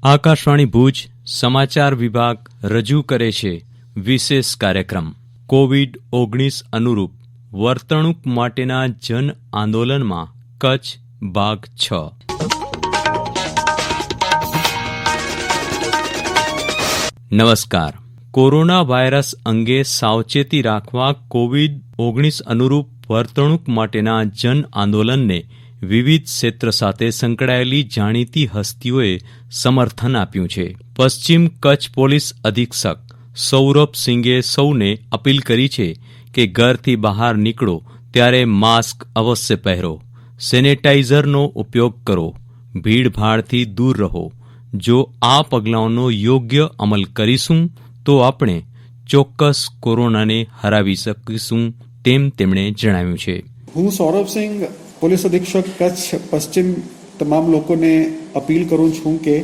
આકાશવાણી ભુજ સમાચાર વિભાગ રજૂ કરે છે વિશેષ કાર્યક્રમ કોવિડ-19 અનુરૂપ વર્તણૂક માટેના જન આંદોલનમાં કચ્છ ભાગ 6। નમસ્કાર। કોરોના વાયરસ અંગે સાવચેતી રાખવા કોવિડ-19 અનુરૂપ વર્તણૂક માટેના જન આંદોલનને વિવિધ ક્ષેત્ર સાથે સંકળાયેલી જાણીતી હસ્તીઓએ સમર્થન આપ્યું છે। પશ્ચિમ કચ્છ પોલીસ અધિક્ષક સૌરભ સિંઘે સૌને અપીલ કરી છે કે ઘરથી બહાર નીકળો ત્યારે માસ્ક અવશ્ય પહેરો, સેનેટાઇઝરનો ઉપયોગ કરો, ભીડભાડથી દૂર રહો। જો આ પગલાંઓનો યોગ્ય અમલ કરીશું તો આપણે ચોક્કસ કોરોનાને હરાવી શકીશું તેમ તેમણે જણાવ્યું છે। હું સૌરભ સિંઘ પોલીસ અધિક્ષક કચ્છ પશ્ચિમ તમામ લોકોને અપીલ કરું છું કે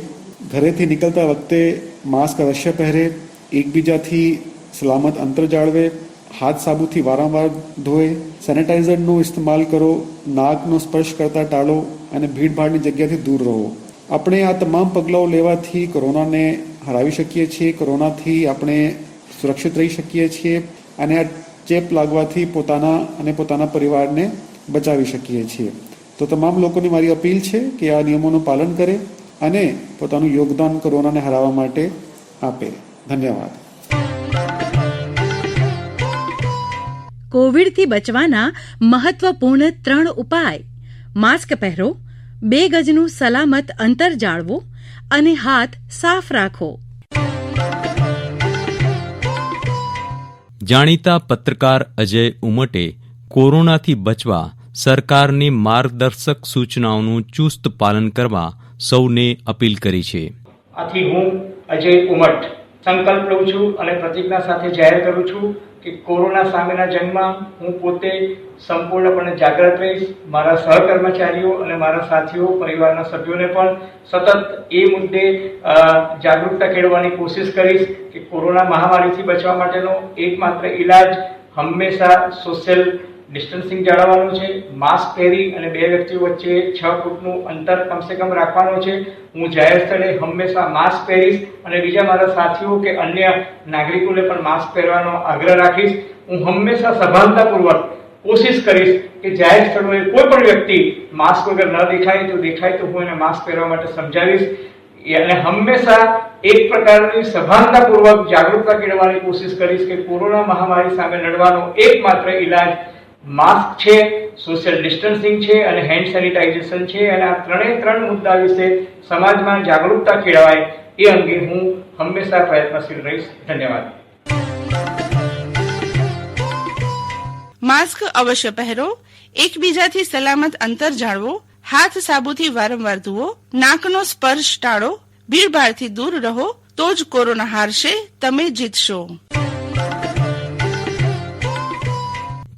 ઘરેથી નીકળતા વખતે માસ્ક અવશ્ય પહેરે, એકબીજાથી સલામત અંતર જાળવે, હાથ સાબુથી વારંવાર ધોએ, સેનેટાઇઝરનો ઇસ્તેમાલ કરો, નાકનો સ્પર્શ કરતા ટાળો અને ભીડભાડની જગ્યાથી દૂર રહો। આપણે આ તમામ પગલાઓ લેવાથી કોરોનાને હરાવી શકીએ છીએ, કોરોનાથી આપણે સુરક્ષિત રહી શકીએ છીએ અને આ ચેપ લાગવાથી પોતાના અને પોતાના પરિવારને બચાવી શકીએ છીએ। તો તમામ લોકોને મારી અપીલ છે કે આ નિયમોનું પાલન કરે અને પોતાનું યોગદાન કોરોનાને હરાવવા માટે આપે। ધન્યવાદ। કોવિડથી બચવાના મહત્વપૂર્ણ 3 ઉપાય: માસ્ક પહેરો, 2 ગજનું સલામત અંતર જાળવો અને હાથ સાફ રાખો। જાણીતા પત્રકાર અજય ઉમટે કોરોનાથી બચવા સરકારની માર્ગદર્શક સૂચનાઓનું ચુસ્ત પાલન કરવા સૌને અપીલ કરી છે। આથી હું અજય ઉમટ સંકલ્પ લઉં છું અને પ્રતિજ્ઞા સાથે જાહેર કરું છું કે કોરોના સામેના જંગમાં હું પોતે સંપૂર્ણપણે જાગૃત રહીશ। મારા સહકર્મચારીઓ અને મારા સાથીઓ, પરિવારના સભ્યોને પણ સતત એ મુદ્દે જાગૃતતા કેળવવાની કોશિશ કરીશ કે કોરોના મહામારીથી બચવા માટેનો એકમાત્ર ઇલાજ હંમેશા સોશિયલ ડિસ્ટન્સિંગ જાળવવાનું છે, માસ્ક પહેરી અને 2 વ્યક્તિઓ વચ્ચે 6 ફૂટનું અંતર કમસે કમ રાખવાનું છે। હું જાહેર સ્થળે હંમેશા માસ્ક પહેરીશ અને બીજા મારા સાથીઓ કે અન્ય નાગરિકોને પણ માસ્ક પહેરવાનો આગ્રહ રાખીશ। હું હંમેશા સભાનતાપૂર્વક કોશિશ કરીશ કે જાહેર સ્થળોએ કોઈ પણ વ્યક્તિ માસ્ક વગર ન દેખાય તો હું એને માસ્ક પહેરવા માટે સમજાવીશ અને હંમેશા એક પ્રકારની સભાનતાપૂર્વક જાગૃતતા કેળવવાની કોશિશ કરીશ કે કોરોના મહામારી સામે લડવાનો એકમાત્ર ઇલાજ માસ્ક છે, સોશિયલ ડિસ્ટન્સિંગ છે અને હેન્ડ સેનિટાઇઝેશન છે અને આ 3 મુદ્દા વિશે સમાજમાં જાગૃતતા કેળવાય એ અંગે હું હંમેશા પ્રયત્નશીલ રહીશ। ધન્યવાદ। માસ્ક અવશ્ય પહેરો, એકબીજાથી સલામત અંતર જાળવો, હાથ સાબુથી વારંવાર ધુઓ, નાકનો સ્પર્શ ટાળો, ભીડભાડથી દૂર રહો, તો જ કોરોના હારશે, તમે જીતશો।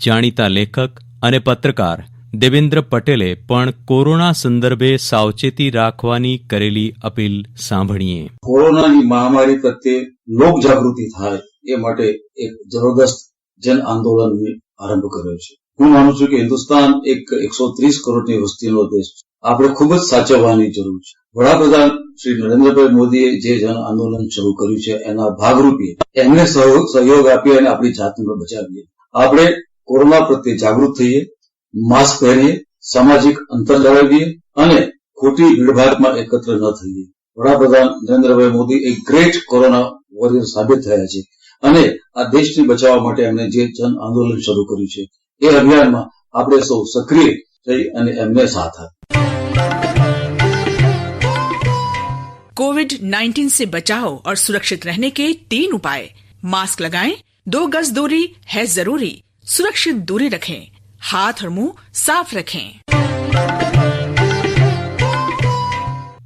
જાણીતા લેખક અને પત્રકાર દેવેન્દ્ર પટેલે પણ કોરોના સંદર્ભે સાવચેતી રાખવાની કરેલી અપીલ સાંભળીએ। કોરોનાની મહામારી પ્રત્યે લોક જાગૃતિ થાય એ માટે એક જબરદસ્ત જન આંદોલનને આરંભ કર્યો છે। હું માનું છું કે હિન્દુસ્તાન એક 130 કરોડની વસ્તીનો દેશ છે। આપણે ખૂબ જ સાચવવાની જરૂર છે। વડાપ્રધાન શ્રી નરેન્દ્રભાઈ મોદીએ જે જન આંદોલન શરૂ કર્યું છે એના ભાગરૂપે એમને સહયોગ આપીએ અને આપણી જાતને બચાવીએ। આપણે કોરોના પ્રત્યે જાગૃત થઈએ, માસ્ક પહેરીએ, સામાજિક અંતર જાળવીએ અને ખોટી ભીડભાડમાં એકત્ર ન થઈએ। વડાપ્રધાન નરેન્દ્રભાઈ મોદી એક ગ્રેટ કોરોના વોરિયર સાબિત થયા છે અને આ દેશને બચાવવા માટે એમણે જે જન આંદોલન શરૂ કર્યું છે એ અભિયાનમાં આપણે સૌ સક્રિય થઈ અને એમને સાથ આપીએ। कोविड-19 से बचाव और सुरक्षित रहने के 3 उपाय: मास्क लगाएं, 2 गज दूरी है जरूरी, सुरक्षित दूरी रखें, हाथ और मुंह साफ रखें।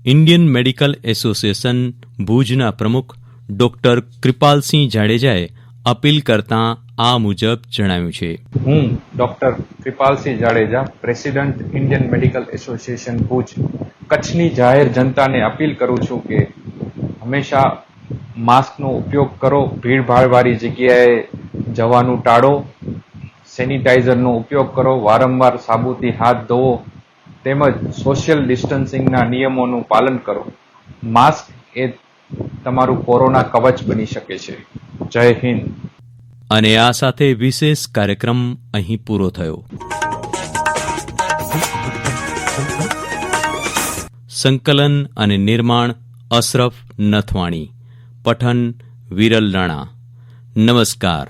ઇન્ડિયન મેડિકલ એસોસિએશન ભુજના પ્રમુખ ડોક્ટર કૃપાલસિંહ જાડેજાએ અપીલ કરતા આ મુજબ જણાવ્યું છે। હું doctor Kripalsinh Jadeja, president Indian medical association Bhuj, કચ્છની જાહેર જનતાને અપીલ કરું છું કે હંમેશા માસ્કનો ઉપયોગ કરો, ભીડભાડવાળી જગ્યાએ જવાનું ટાળો, સેનિટાઇઝરનો ઉપયોગ કરો, વારંવાર સાબુથી હાથ ધોવો તેમજ સોશિયલ ડિસ્ટન્સિંગના નિયમોનું પાલન કરો। માસ્ક એ તમારું કોરોના કવચ બની શકે છે. જય હિન્દ. અને આ સાથે વિશેષ કાર્યક્રમ અહીં પૂરો થયો. સંકલન અને નિર્માણ અશરફ નથવાણી. પઠન વિરલ રાણા. નમસ્કાર.